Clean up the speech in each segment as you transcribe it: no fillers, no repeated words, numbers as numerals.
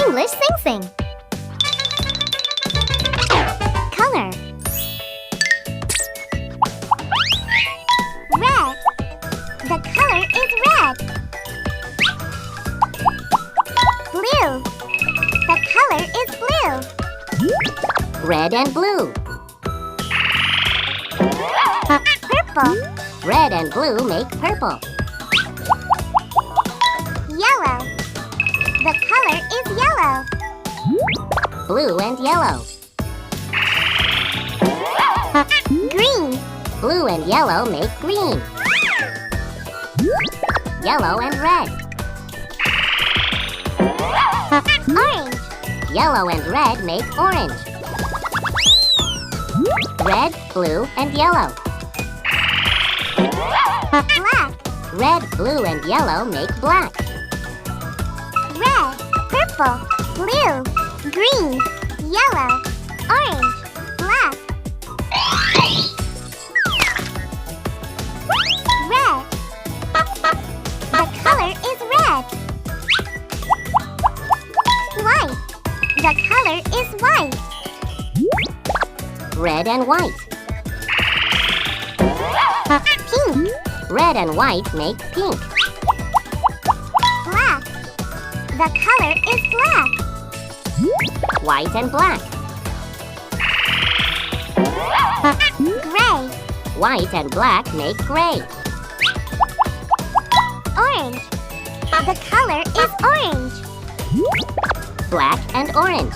English sing-sing. Color. Red. The color is red. Blue. The color is blue. Red and blue. Purple. Red and blue make purple. Yellow. The color is yellow. Blue and yellow. Green. Blue and yellow make green. Yellow and red. Orange. Yellow and red make orange. Red, blue, and yellow. Black. Red, blue, and yellow make black. Red. Purple. Blue. Green. Yellow. Orange. Black. Red. The color is red. White. The color is white. Red and white. Pink. Red and white make pink. Black. The color is black. White and black. Gray. White and black make gray. Orange. The color is orange. Black and orange.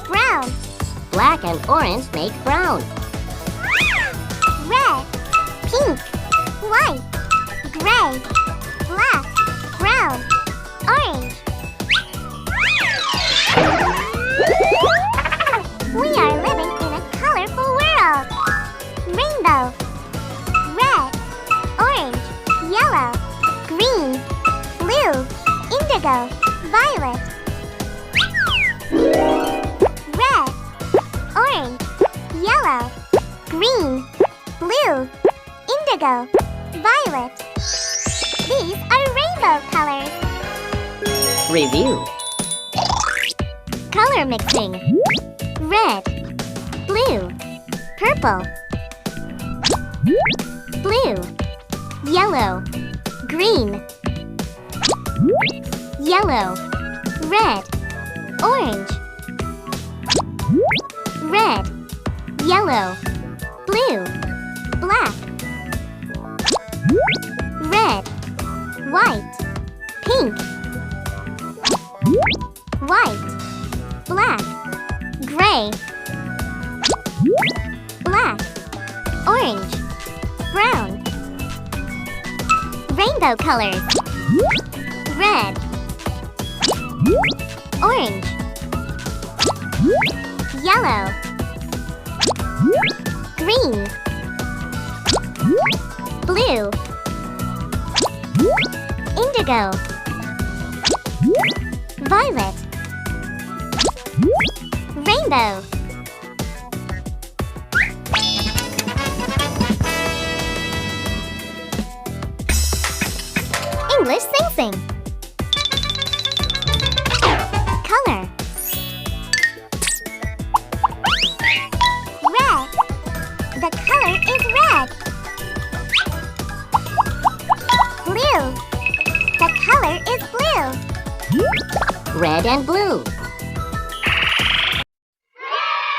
Brown. Black and orange make brown. Red. Pink. White. Gray. Black. Brown. Orange. We are living in a colorful world. Rainbow. Red. Orange. Yellow. Green. Blue. Indigo. Violet. Red. Orange. Yellow. Green. Blue. Indigo. Violet. These are rainbow colors. Review. Color mixing. Red. Blue. Purple. Blue. Yellow. Green. Yellow. Red. Orange. Red. Yellow. Blue. Black. Red. White. Pink. White. Black. Gray. Black. Orange. Brown. Rainbow colors. Red. Orange. Yellow. Green. Blue. Indigo. Violet. Rainbow. English sing-sing. Color. Red. The color is red. Blue. The color is blue. Red and blue.